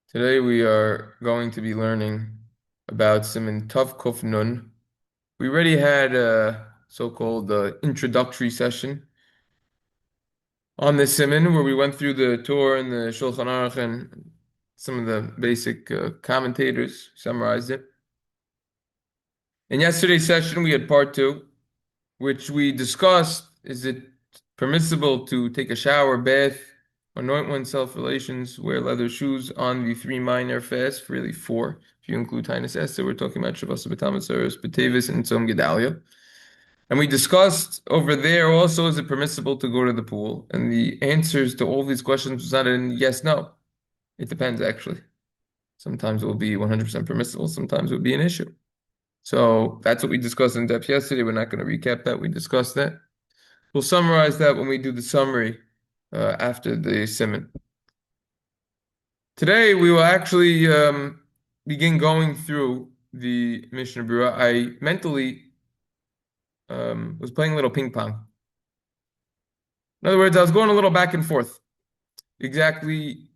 Today we are going to be learning about siman Tav Kuf Nun. We already had a so-called introductory session on this siman where we went through the Torah and the Shulchan Aruch and some of the basic commentators summarized it. In yesterday's session we had part two, which we discussed, is it permissible to take a shower, bath, anoint oneself relations, wear leather shoes on the three minor fasts, really four, if you include Tainus Esther. We're talking about Shabbos B'Tamasaris, B'Tevis, and Tzom Gedalia. And we discussed over there also, is it permissible to go to the pool? And the answers to all these questions was not a yes, no. It depends, actually. Sometimes it will be 100% permissible, sometimes it will be an issue. So that's what we discussed in depth yesterday. We're not going to recap that. We discussed that. We'll summarize that when we do the summary after the siman. Today we will actually begin going through the Mishna Berura. I mentally was playing a little ping pong. In other words, I was going a little back and forth. Exactly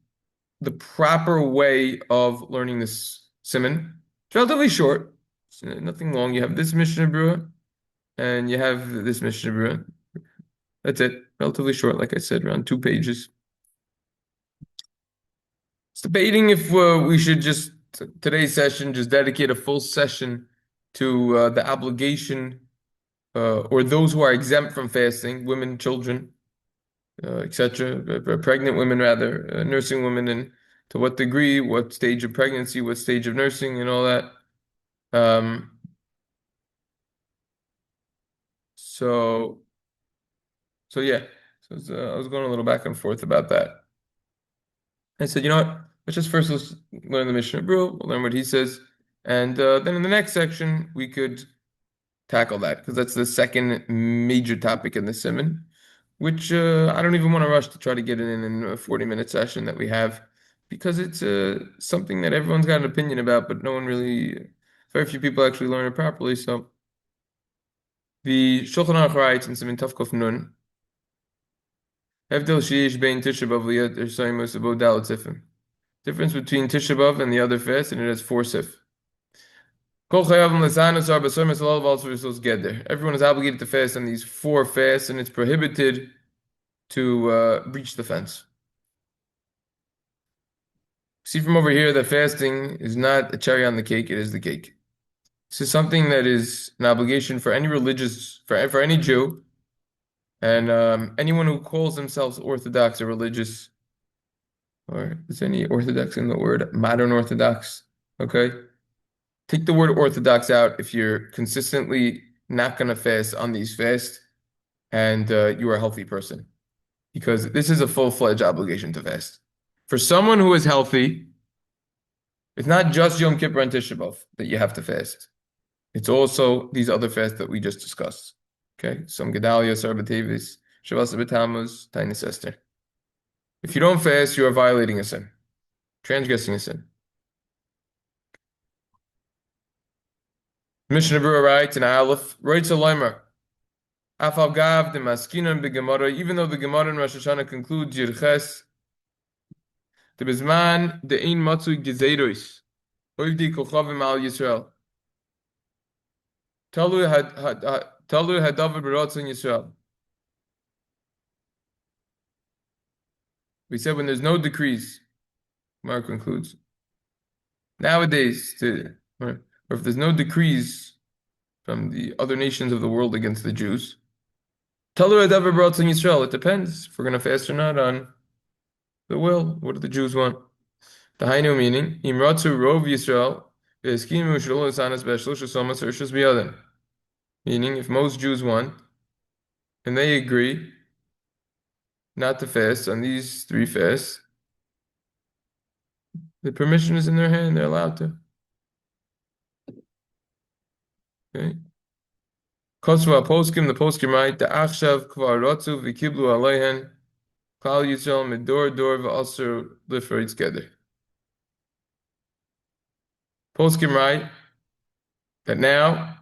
the proper way of learning this siman. It's relatively short. It's nothing long. You have this Mishna Berura and you have this Mishna Berura. That's it. Relatively short, like I said, around 2 pages. It's debating if we should just today's session just dedicate a full session to the obligation or those who are exempt from fasting, women, children, etc., pregnant women rather, nursing women, and to what degree, what stage of pregnancy, what stage of nursing, and all that. Um, so, so yeah, I was going a little back and forth about that. I said, you know what? Let's learn the Mishnah Berurah. We'll learn what he says, and then in the next section we could tackle that because that's the second major topic in the simon, which I don't even want to rush to try to get it in a 40-minute session that we have because it's something that everyone's got an opinion about, but no one really, very few people actually learn it properly. So the Shulchan Aruch writes in Siman Tav Kuf Nun, Hevdel sheyesh bein Tisha B'Av liyot Ersayim Abo Dalet Sifim. Difference between Tisha B'Av and the other fast, and it has four sif. Everyone is obligated to fast on these four fasts, and it's prohibited to breach the fence. See from over here that fasting is not a cherry on the cake, it is the cake. This is something that is an obligation for any for any Jew, and anyone who calls themselves Orthodox or religious, or is any Orthodox in the word modern Orthodox? Okay. Take the word Orthodox out if you're consistently not going to fast on these fasts and you are a healthy person, because this is a full-fledged obligation to fast. For someone who is healthy, it's not just Yom Kippur and Tisha B'Av that you have to fast. It's also these other fasts that we just discussed. Okay, Tzom Gedalia, Sarbat Tevis, Shabbos B'Tammuz, Tainus Esther. If you don't fast, you are violating a sin, transgressing a sin. Mishna Berura writes in Aleph, writes a Leimer, Afal Gav de Maskinan beGemara, even though the Gemara in Rosh Hashanah concludes Yirches, the Bizman the Ein Matzui Gezeiros, Oivdi Kochavim al Yisrael. Talu Hadavar B'Ratzon Yisrael. We said when there's no decrees, Gemara concludes. Nowadays, or if there's no decrees from the other nations of the world against the Jews, Talu Hadavar B'Ratzon Yisrael. It depends if we're going to fast or not on the will. What do the Jews want? The Hainu meaning, Imratzu Rov Yisrael, Veskimu Shelo Sanas Beshlosh Somas Urshus Biyadim. Meaning, if most Jews want, and they agree not to fast on these three fasts, the permission is in their hand, they're allowed to. Okay. Kosva Poskim, the Poskim write, the Achshav Kvar Rotzu Vikiblu Aleihen, Klal Yisrael Medor Dor V'Aser Lifra Together. Poskim write that now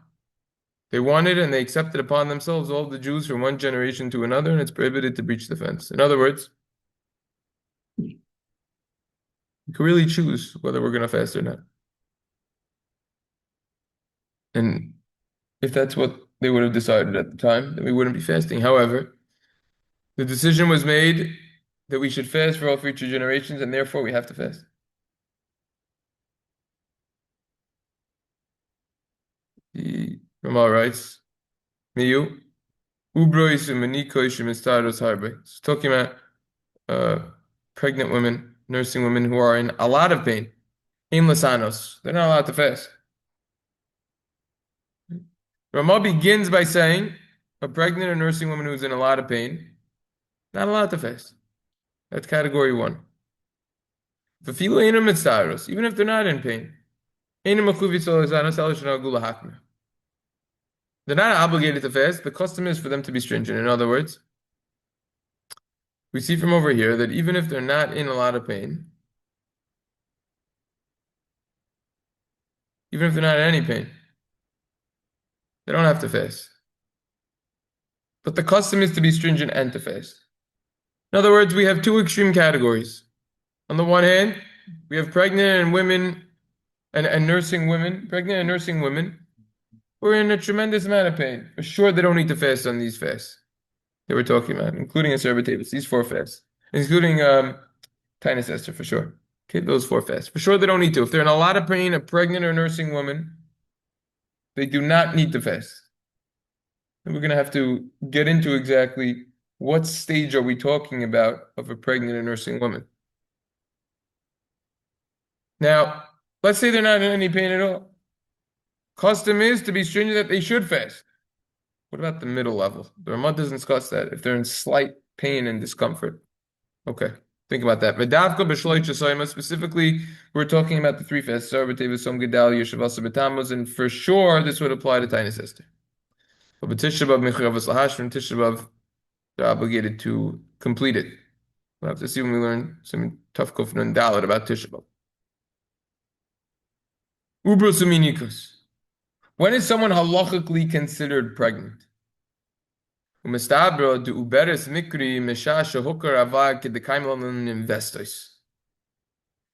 they wanted and they accepted upon themselves all the Jews from one generation to another, and it's prohibited to breach the fence. In other words, We can really choose whether we're going to fast or not. And if that's what they would have decided at the time, then we wouldn't be fasting. However, the decision was made that we should fast for all future generations, and therefore we have to fast. The Ramal writes, Miyu, Ubrois umanikois mistaros harbe. It's talking about uh, pregnant women, nursing women who are in a lot of pain. In lasanos, they're not allowed to fast. Ramal begins by saying, a pregnant or nursing woman who's in a lot of pain, not allowed to fast. That's category one. V'filu einam mitzaros, even if they're not in pain. Einam machuvit lasanos el shenagula hakmir. They're not obligated to fast. The custom is for them to be stringent. In other words, we see from over here that even if they're not in a lot of pain, even if they're not in any pain, they don't have to fast. But the custom is to be stringent and to fast. In other words, we have two extreme categories. On the one hand, we have pregnant and women and nursing women, pregnant and nursing women, who are in a tremendous amount of pain. For sure, they don't need to fast on these fasts that we're talking about, including a Tavis, these four fasts, including Tinus Esther for sure. Okay, those four fasts. For sure, they don't need to. If they're in a lot of pain, a pregnant or nursing woman, they do not need to fast. And we're going to have to get into exactly what stage are we talking about of a pregnant or nursing woman. Now, let's say they're not in any pain at all. Custom is to be stringent that they should fast. What about the middle level? The Ramah doesn't discuss that. If they're in slight pain and discomfort. Okay, think about that. V'davka b'shloit shasayma, specifically, we're talking about the three fasts, Sar b'tevis som gedal yeshavasa b'tammuz, and for sure this would apply to Tainus Esther. But b'tisha b'av mechuyavas lahashrim, tisha b'av, they're obligated to complete it. We'll have to see when we learn some tough kufnun dalit about tisha b'av. Ubros uminikus. When is someone halachically considered pregnant? Umistabro de uberes mikri misha shehukar avad kedekaim lanin investos.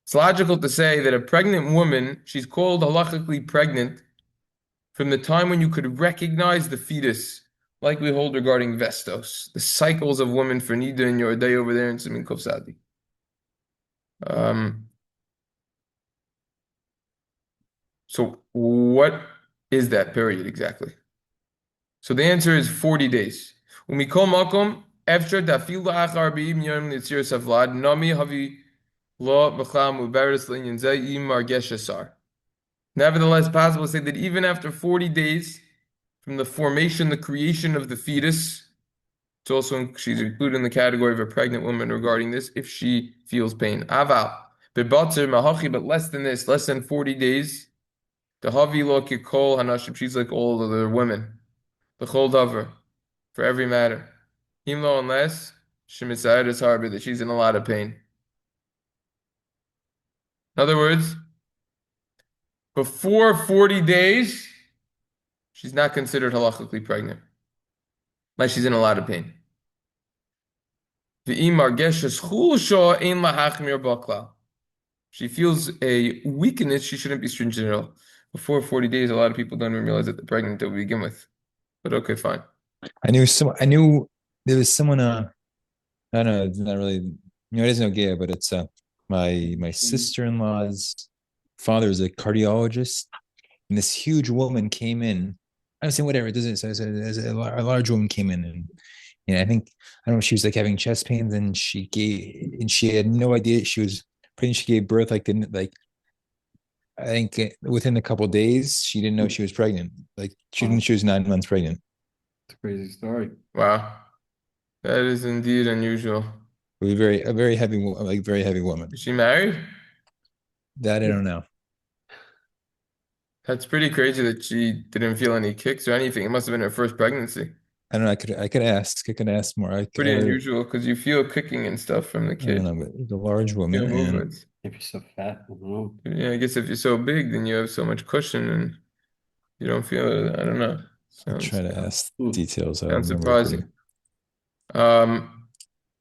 It's logical to say that a pregnant woman, she's called halachically pregnant from the time when you could recognize the fetus, like we hold regarding vestos, the cycles of women for Nida and your day over there in Siman Kofsadi. So what is that period exactly? So the answer is 40 days. Umikol makom efshar dafil la'achar b'im yom nitzir savlad nami havi lo b'chlam uberes linyan zayim margesh asar. Nevertheless, possible to say that even after 40 days from the formation, the creation of the fetus, it's also she's included in the category of a pregnant woman regarding this if she feels pain. Aval, but less than this, less than 40 days. The havi lo kikol hanashim, she's like all of the women. The chol davar, for every matter. Himlo unless shemisayed is harbor that she's in a lot of pain. In other words, before 40 days, she's not considered halachically pregnant. Like she's in a lot of pain. She feels a weakness, she shouldn't be stringent at all. Before 40 days, a lot of people don't even realize that they're pregnant to begin with. But okay, fine. I knew there was someone I don't know, it's not really it is no gay, but it's my sister-in-law's father is a cardiologist, and this huge woman came in. I was saying whatever, it doesn't a large woman came in, and I think I don't know, she was like having chest pains, and she had no idea she was pregnant. She gave birth like I think within a couple of days, she didn't know she was pregnant. Like she was 9 months pregnant. It's a crazy story. Wow. That is indeed unusual. It was a very heavy, like very heavy woman. Is she married? That I don't know. That's pretty crazy that she didn't feel any kicks or anything. It must have been her first pregnancy. I don't know. I could ask. I could ask more. Pretty unusual because you feel kicking and stuff from the I kid. don't know, but the large woman. Feel And movements. If you're so fat, I don't know. Yeah, I guess if you're so big, then you have so much cushion and you don't feel it. I don't know. I'll try to ask details. Sounds surprising.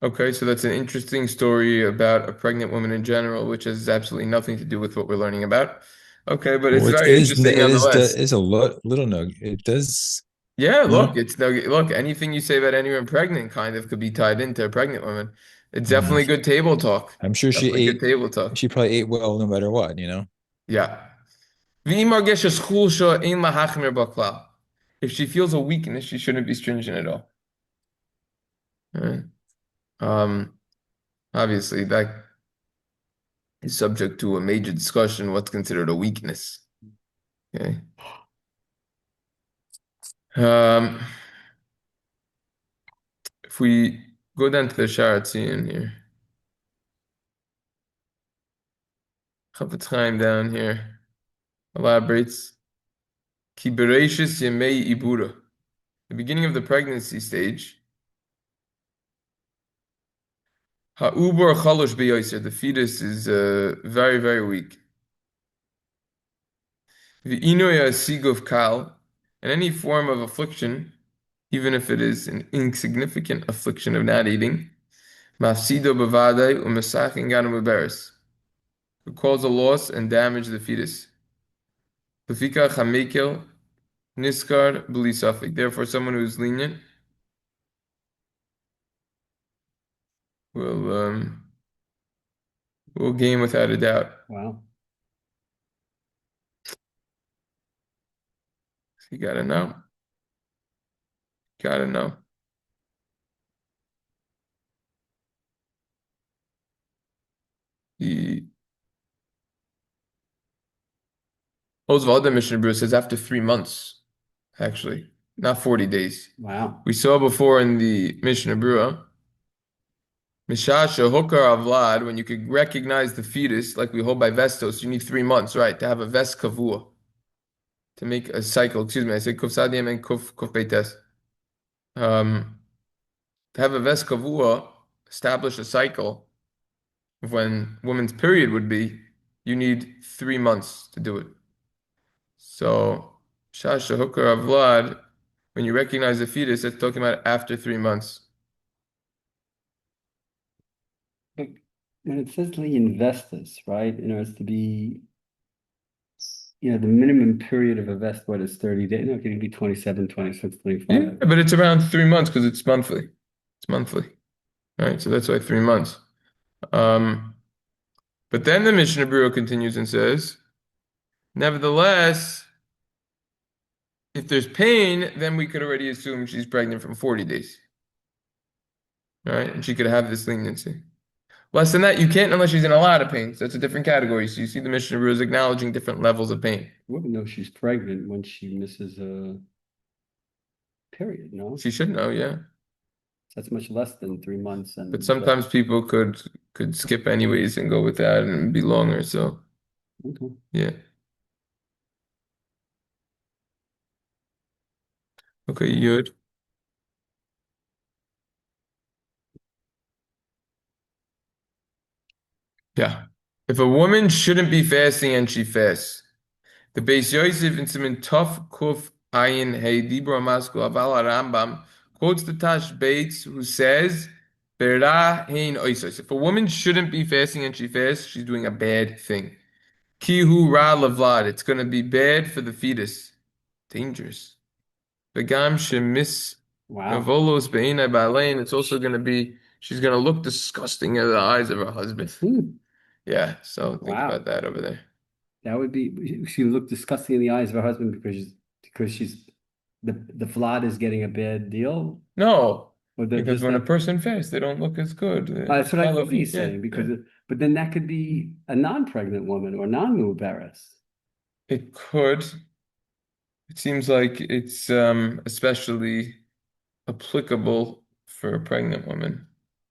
Okay, so that's an interesting story about a pregnant woman in general, which has absolutely nothing to do with what we're learning about. Okay, but it's Well, very interesting it nonetheless. is a little no. It does Yeah, look, no. it's no look, anything you say about anyone pregnant kind of could be tied into a pregnant woman. It's Uh, definitely good table talk. I'm sure she Definitely good ate. table talk. She probably ate well no matter what, you know. Yeah. ואם מרגישה חולשה, אין להחמיר בכלל. If she feels a weakness, she shouldn't be stringent at all. Right? Um, Obviously, that is subject to a major discussion, what's considered a weakness. Okay. Um, if we go down to the Sharatzian here, Chafetz Chaim down here elaborates, Ki bereishis yemei ibura. The beginning of the pregnancy stage, ha'ubar chalosh beyoser, the fetus is very, very weak. V'inoya sigov kal, and any form of affliction, even if it is an insignificant affliction of not eating, mafsido bavadai u'mesachin ganu muberes, could cause a loss and damage the fetus. Lefika chamekel niskar b'li safek. Therefore, someone who is lenient will gain without a doubt. Wow. You gotta know. Gotta know. The Oswald Mishna Berura says after 3 months, actually, not 40 days. Wow. We saw before in the Mishna Berura, Mishasha Hokar Avlad, when you could recognize the fetus, like we hold by Vestos, you need 3 months, right, to have a Ves Kavua, to make a cycle. Excuse me, I said Kuf Sadiyam and Kuf Beites. Um, to have a Ves Kavua, establish a cycle of when woman's period would be, you need 3 months to do it. So, Shasha Hooker Avlad, when you recognize the fetus, it's talking about after 3 months. But when it says the investors, right? In order to be, the minimum period of a vest, what is 30 days? No, it can be 27, 26, Yeah, 25. but it's around 3 months because it's monthly. It's monthly, right? So that's why 3 months. Um, but then the Mishnah Berurah continues and says, nevertheless, if there's pain, then we could already assume she's pregnant from 40 days, right? And she could have this leniency. Less than that, you can't unless she's in a lot of pain. So that's a different category. So you see the Mishnah Berurah is acknowledging different levels of pain. Wouldn't know she's pregnant when she misses a period, no? She should know, yeah. That's much less than 3 months But and sometimes people could skip anyways and go with that and be longer. So okay. yeah. Okay, good. Yeah. If a woman shouldn't be fasting and she fasts, the Beis Yosef in Siman Tov Kuf Ayin Hey Dibra Masku Aval Rambam quotes the Tash Bates who says, "Berah hein oisos." If a woman shouldn't be fasting and she fasts, she's doing a bad thing. Kihu ra lavlad. It's going to be bad for the fetus. Dangerous. Begam shemis Wow. Volos beina balein. It's also going to be, she's going to look disgusting in the eyes of her husband. Hmm. Yeah, so think about Wow. that over there. That would be, she would look disgusting in the eyes of her husband because she's the Vlad is getting a bad deal. No, Or they're because just when a that. person fasts, they don't look as good. That's what I thought he's Yeah, saying, yeah. but then that could be a non-pregnant woman or non-Mubaris. It could. It seems like it's especially applicable for a pregnant woman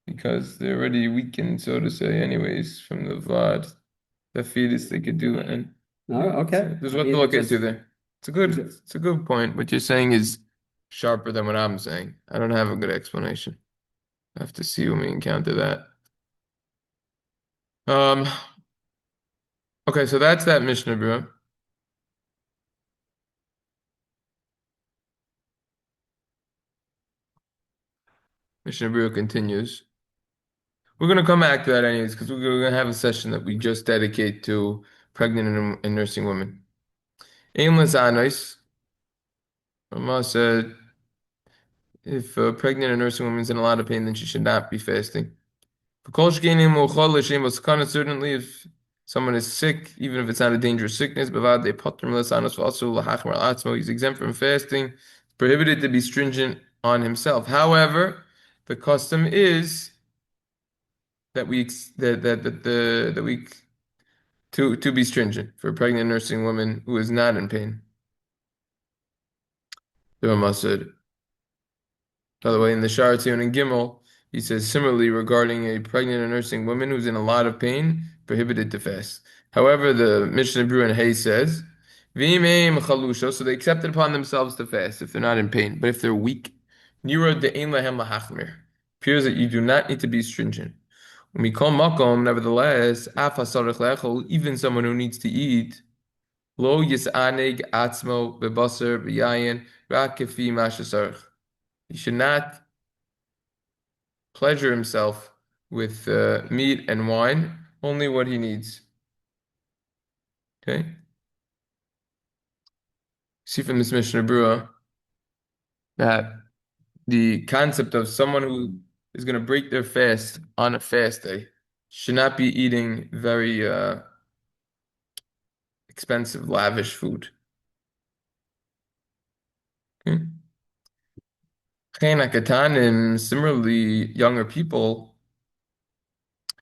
because they're already weakened, so to say, anyways, from the Vlad. The fetus they could do, and Oh, yeah, okay. there's I what to mean, look into there. It's a good point. What you're saying is sharper than what I'm saying. I don't have a good explanation. I have to see when we encounter that. Um, okay, so that's that Mishnah Berurah. Mishnah Berurah continues. We're gonna come back to that anyways, because we're gonna have a session that we just dedicate to pregnant and nursing women. Aimless anais. Rama said if a pregnant and nursing woman is in a lot of pain, then she should not be fasting. Certainly, if someone is sick, even if it's not a dangerous sickness, he's exempt from fasting. It's prohibited to be stringent on himself. However, the custom is that we that we to be stringent for a pregnant nursing woman who is not in pain. The Rama said. By the way, in the Shara Tzion and Gimel, he says similarly regarding a pregnant or nursing woman who's in a lot of pain, prohibited to fast. However, the Mishnah Berura and Hay says, "V'imei chalusha," so they accept it upon themselves to fast if they're not in pain. But if they're weak, nira de'ein lahem lahachmir, appears that you do not need to be stringent. Umikol makom, nevertheless, af hasarich lechol, even someone who needs to eat, lo yisaneg atzmo bebaser b'yayin rak kefi mashasarich. He should not pleasure himself with meat and wine, only what he needs. Okay? See from this Mishnah Berura that the concept of someone who is going to break their fast on a fast day should not be eating very expensive, lavish food. Okay? And similarly, younger people,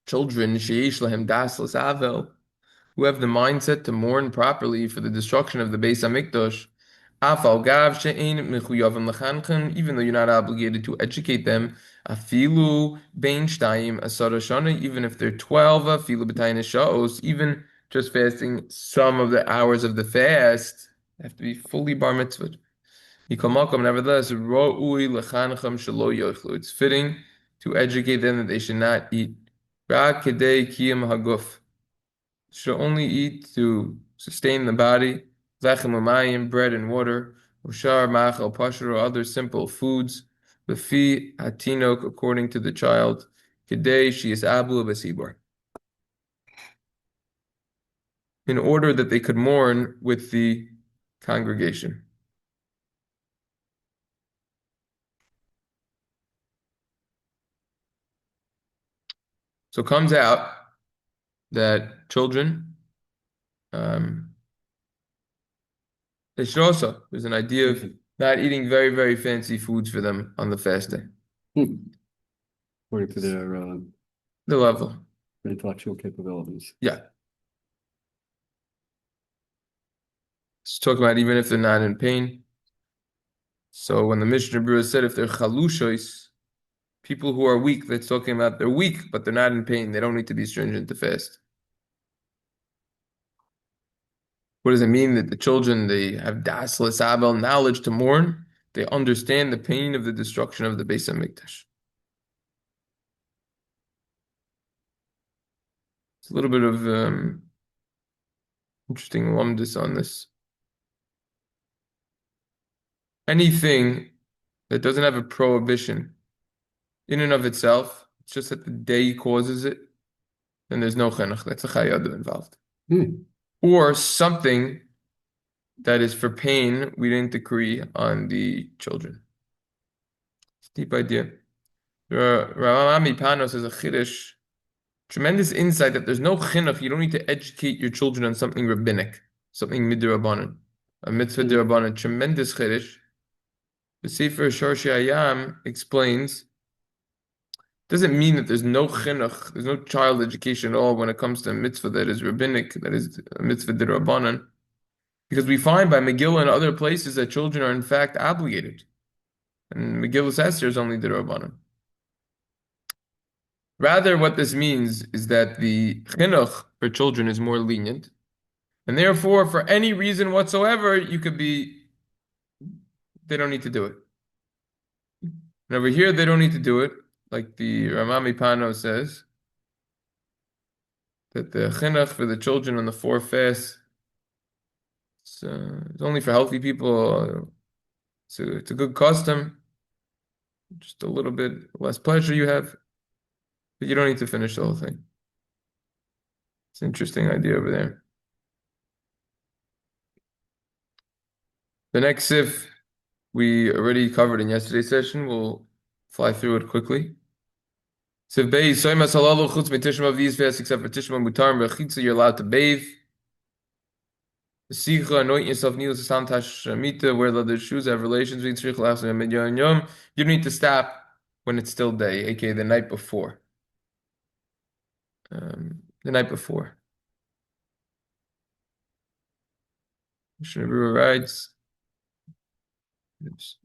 children, sheish lahem das avel, who have the mindset to mourn properly for the destruction of the Beis Hamikdash, afal gav she'ein mechuyavim lechanchen, even though you're not obligated to educate them, afilu bein shtayim asara shana, even if they're 12, afilu b'tayin sha'os, even just fasting some of the hours of the fast, they have to be fully bar mitzvah. Nevertheless, ro'ui lechanchem shelo yochlu. It's fitting to educate them that they should not eat. Ra kedei kiyam haguf, should only eat to sustain the body, lechem umayim, bread and water, ushar machal pashur, or other simple foods, lefi hatinok, according to the child, kedei she is abu b'sibor, in order that they could mourn with the congregation. So it comes out that children, they should also, there's an idea of not eating very, very fancy foods for them on the fast day. According to their The level. intellectual capabilities. Yeah. Let's talk about even if they're not in pain. So when the Mishnah Berura said if they're chalushois, people who are weak, that's talking about they're weak, but they're not in pain. They don't need to be stringent to fast. What does it mean that the children, they have das l'sabel, knowledge to mourn? They understand the pain of the destruction of the Beis Hamikdash. It's a little bit of interesting lumdus on this. Anything that doesn't have a prohibition in and of itself, it's just that the day causes it, then there's no chinuch. That's a chayadu involved. Or something that is for pain, we didn't decree on the children. It's a deep idea. Ramami Panos is a chiddush, tremendous insight that there's no chinuch. You don't need to educate your children on something rabbinic, something midrabanan, a mitzvah dirabanan. Tremendous chiddush. The Sefer Shorshi Hayam explains, doesn't mean that there's no chinuch, there's no child education at all when it comes to a mitzvah that is rabbinic, that is a mitzvah dirabanan. Because we find by Megillah and other places that children are in fact obligated. And Megillah Esther is only dirabanan. Rather, what this means is that the chinuch for children is more lenient. And therefore, for any reason whatsoever, they don't need to do it. And over here, they don't need to do it. Like the Ramami Pano says, that the chinuch for the children on the 4 fasts, it's only for healthy people. It's a good custom. Just a little bit less pleasure you have. But you don't need to finish the whole thing. It's an interesting idea over there. The next sif we already covered in yesterday's session. We'll fly through it quickly. Sif Beis, Soimas Halalu Chutz Mitishma of these fasts except for Tishma Mutar and Bechitza, you're allowed to bathe. The Sicha, anoint yourself, needless to Samtash Mita, wear leather shoes, have relations with Tzrich Lachs and Midyon Yom. You don't need to stop when it's still day, aka the night before. The night before. Mishna Berura writes, oops,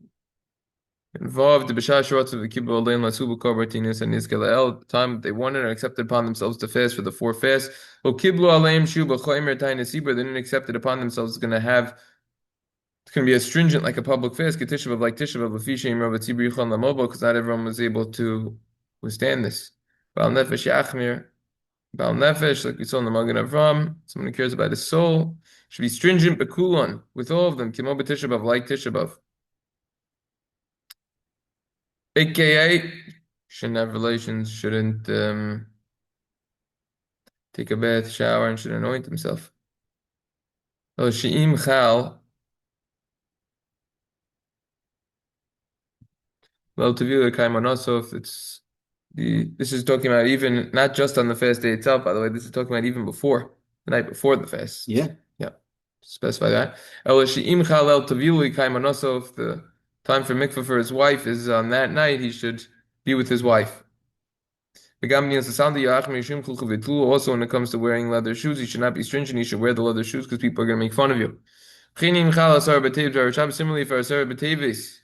involved the B'shah of the Kibbutz Alein Lasubu Kobartinus and Nizkalael, the time they wanted and accepted upon themselves to fast for the 4 fasts. O Kiblu Aleim Shu B'choimer Tainasibra, they didn't accept it upon themselves, it's going to be as stringent like a public fast, Ketishav like Tishav, Lafishaim Rav Tzibri Yechon Lamobo, because not everyone was able to withstand this. Bal Nefesh Yachmir, Bal Nefesh, like we saw in the Magen Avram, someone who cares about his soul, should be stringent Bekulon, with all of them, Kimo B'Tishav, like Tishav. AKA, shouldn't have relations, shouldn't take a bath, shower, and should anoint himself. Oh, She'im Chal, well, to view the Kaimanosov, this is talking about even, not just on the fast day itself, by the way, this is talking about even before, the night before the fast. Yeah. Yeah, specify that. El She'im Chal El Tavili Kaimanosov, the time for mikvah for his wife is on that night, he should be with his wife. Also, when it comes to wearing leather shoes, you should not be stringent. You should wear the leather shoes because people are going to make fun of you. Similarly, if our Asar B'Tevis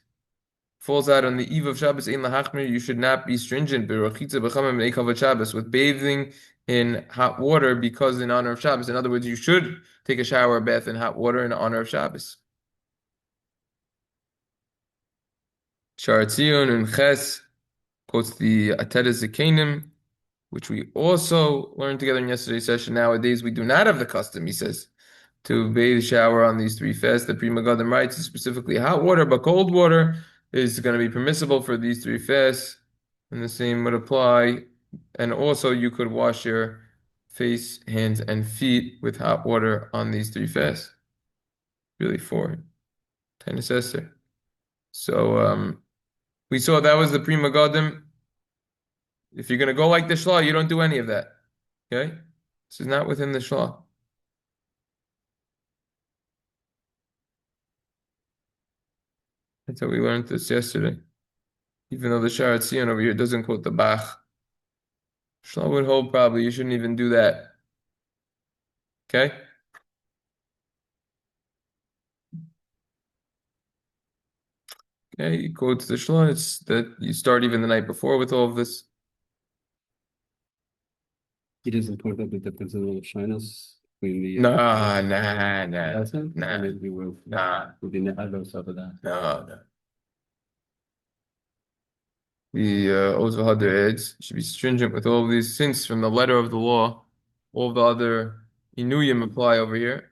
falls out on the eve of Shabbos, you should not be stringent with bathing in hot water because in honor of Shabbos. In other words, you should take a shower or bath in hot water in honor of Shabbos. Sharatzion and Ches quotes the Atedes Zekanim, which we also learned together in yesterday's session. Nowadays, we do not have the custom, he says, to bathe, shower on these 3 fasts. The Pri Megadim writes specifically hot water, but cold water is going to be permissible for these 3 fasts, and the same would apply. And also, you could wash your face, hands, and feet with hot water on these 3 fasts. Really 4. Tainus Esther. So, we saw that was the Pri Megadim. If you're going to go like the Shlah, you don't do any of that. Okay? This is not within the Shlah. That's how we learned this yesterday. Even though the Sharat Tzion over here doesn't quote the Bach. Shlah would hold probably you shouldn't even do that. Okay? Okay, he quotes the Shlah. It's that you start even the night before with all of this. He doesn't point out the difference in the shyness between the. Nah. That's it? Nah. Maybe we'll. Nah. We didn't have those of that. No. The Oz v'Hadar Eds should be stringent with all of these, since from the letter of the law, all the other Inuyim apply over here.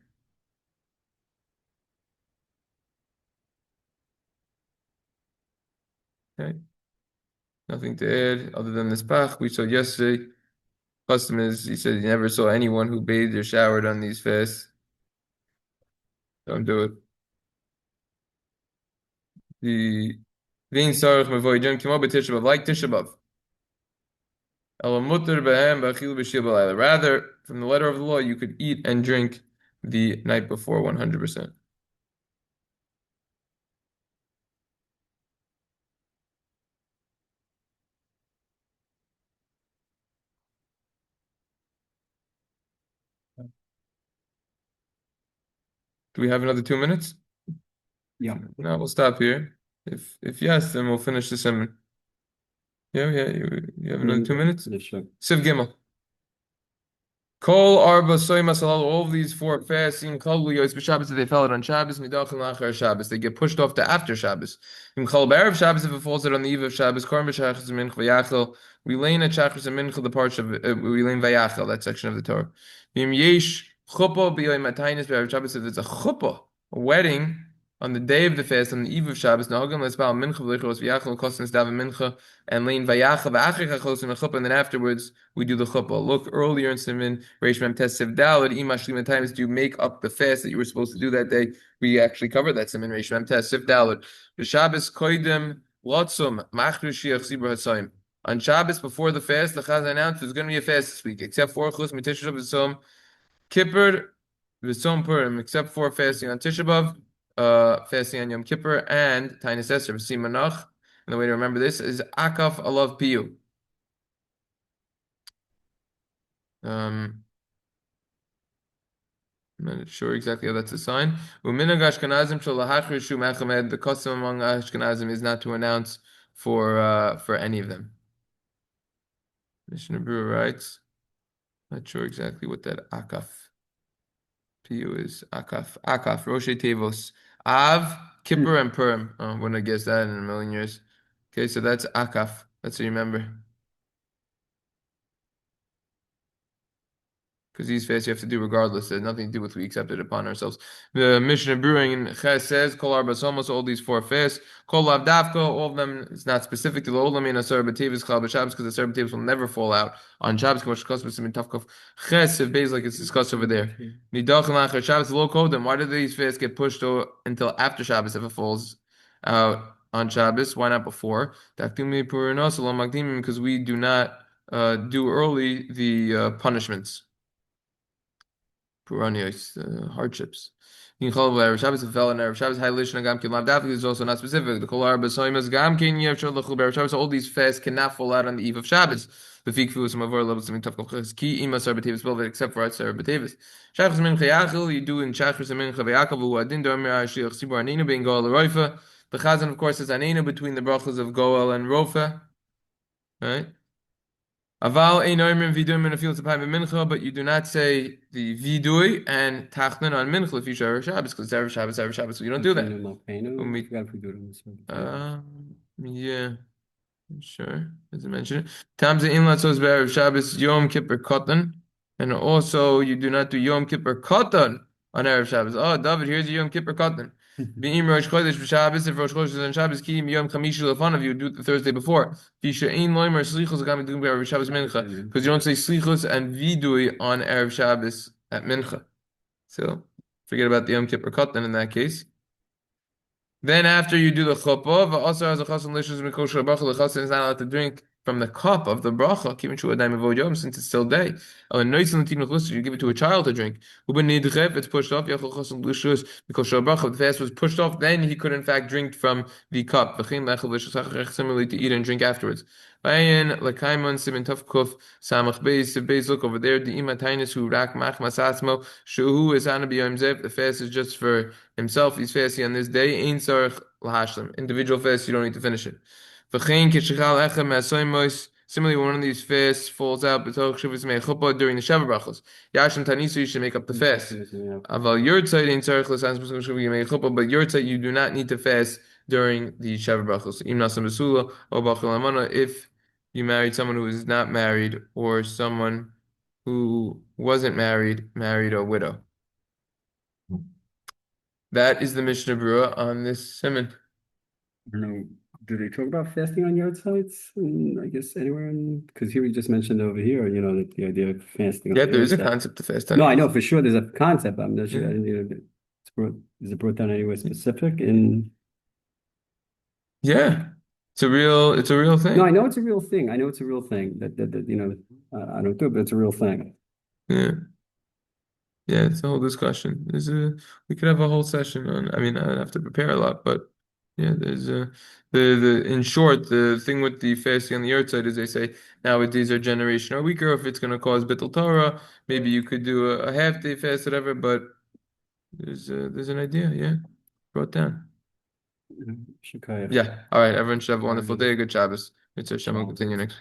Okay. Nothing to add other than this Bach we saw yesterday. Custom is, he said he never saw anyone who bathed or showered on these fasts. Don't do it. The Vein Sarach Mavoy Jem Kimo B'Tisha B'Av, like Tisha B'Av. Elamutter B'Hem B'Achil B'Shil B'Layla. Rather, from the letter of the law, you could eat and drink the night before 100%. Do we have another 2 minutes? Yeah. No, we'll stop here. If yes, then we'll finish the sermon. Yeah, you have another 2 minutes? Yeah, sure. Siv Gimel. Kol Arba Soyma Salal, all of these 4 fasting, Kol Liyos B'Shabbos, they fell it on Shabbos, Midachim Lachar Shabbos, they get pushed off to after Shabbos. In Kol B'Erev Shabbos, if it falls out on the eve of Shabbos, Korban B'Shachris Minch V'Yachel, we lane at Shachris and Minch, the part of, we lane V'Yachel, that section of the Torah. V'im Yesh Chuppah B'Yoy Mataynis B'Erev Shabbos, if it's a chuppah, a wedding, on the day of the fast, on the eve of Shabbos, Nahagim Lespal Mincha V'Lichos V'Yachal Kosnes Daven Mincha and Lein Vayacha V'Achich HaChos in the Chuppah, and then afterwards we do the Chuppah. Look earlier in Siman Reish Mem Tes Siv Daled Ima Shlimat times do you make up the fast that you were supposed to do that day? We actually covered that Siman Reish Mem Tes Siv Daled. The Shabbos Koidem Lotzum Machru Shiach Zibur Hatzayim. On Shabbos before the fast, the Chazan announced there's going to be a fast this week, except for Chus Mitisha B'Som Kippur V'Som Purim, except for fasting on Tisha B'Av, fasting on Yom Kippur, and Tainus Esther V'Sim Manach. And the way to remember this is Akaf Alav Piyu. I'm not sure exactly how that's a sign. Uminag Ashkenazim Shalahachrishu Mechamed. The custom among Ashkenazim is not to announce for any of them. Mishna Berura writes, not sure exactly what that Akaf Piyu is. Akaf, Rosh Tevos. Av, Kippur, and Purim. Oh, wouldn't have guessed that in a million years. Okay, so that's Akaf. That's what you remember. Because these fasts you have to do regardless. There's nothing to do with we accepted upon ourselves. The Mishnah Brewing in Ches says, Kol Arba Somos, all these four fasts. Kol Lav Davka, all of them, it's not specific to the Olam in Asar B'Tevis Chal B'Shabbos, because the Asar B'Tevis will never fall out on Shabbos. Kol Shkos B'Simin Tavkov Ches, if based like it's discussed over there. Nidach and Lachar Shabbos, Lo Kodem. Why did these fasts get pushed until after Shabbos if it falls out on Shabbos? Why not before? Because we do not do early the punishments. Puranios, hardships. In Erev Shabbos, if fell in Erev Shabbos, High Lishna Gam Kin Lav Dafik is also not specific. The Kolar Basoimas Gam Kin Yev Shal Lachul Erev Shabbos. All these fasts cannot fall out on the eve of Shabbos. The Fikfu is Mavor levels something tough. Ki Ima Sar B'Tevis Belvet except for Sar B'Tevis. Shachris Mincha Yachil you do in Shachris Mincha V'Yakov Hu Adin Domer Ashiyach Sibur Anina being Goel Roifa. The Chazan of course is Anina between the brachas of Goel and Rofa. Right. Aval einoimrim vidui in a field of mincha, but you do not say the vidui and tachnin on mincha if you share Erev Shabbos because it's Erev Shabbos, so you don't do that. Yeah. Sure, as I mentioned. Tamza inlat sos be'erev Shabbos Yom Kippur Katan, and also you do not do Yom Kippur Katan on Erev Shabbos. Oh, David, here's your Yom Kippur Katan. Be'im Rosh Chodesh b'Shabbos, if Rosh Chodesh is on Shabbos, ki Yom Chamishi lefanav, you do it the Thursday before. Fisha ein loimer slichus agam yidum be'erev Shabbos mincha, because you don't say slichus and vidui on Erev Shabbos at mincha. So forget about the Yom Kippur Katan in that case. Then after you do the chuppah, also has a chasen lishus mikosher bracha. The chasen is not allowed to drink from the cup of the bracha, keeping shu adayim avoid yom, since it's still day. You give it to a child to drink. It's pushed off. Yachol chasen lishus mikosher bracha. The fast was pushed off. Then he could in fact drink from the cup. Similarly to eat and drink afterwards. Bayan lakaimon simin tafkuf samach beis beis. Look over there. The imatainis who rak mach masasmo shuhu is anabi yom zev. The fast is just for himself. He's fasting on this day. Ein sarich lahashlim. Individual fast, you don't need to finish it. V'chein kishachal echem masoimois. Similarly, when one of these fasts falls out, b'toch shivus mei chuppah during the Sheva brachos, yashim tanisu, you should make up the fast. Aval yurtzeit ein sarich l'sans b'sum shivus mei chuppah, but yurtzeit you do not need to fast during the Sheva brachos. Im nasam besula or bachel amana if you married someone who is not married or someone who wasn't married a widow. That is the Mishnah Berura on this siman. I don't know. Do they talk about fasting on yard sites? I guess anywhere because here we just mentioned over here, that the idea of fasting. Yeah, there is a concept to fast on. No, I know for sure there's a concept. I'm not sure. Is it brought down anywhere specific? Yeah, it's a real thing. No, I know it's a real thing. I know it's a real thing that I don't do it, but it's a real thing. Yeah. Yeah, it's a whole discussion. We could have a whole session on. I mean, I'd have to prepare a lot, but yeah, there's the in short, the thing with the fasting on the earth side is they say nowadays our generation are weaker. If it's going to cause bittul Torah, maybe you could do a half day fast, whatever. But there's an idea, yeah, brought down. Yeah, all right. Everyone should have a wonderful day. Good Shabbos. Mitzvah Shem will continue next.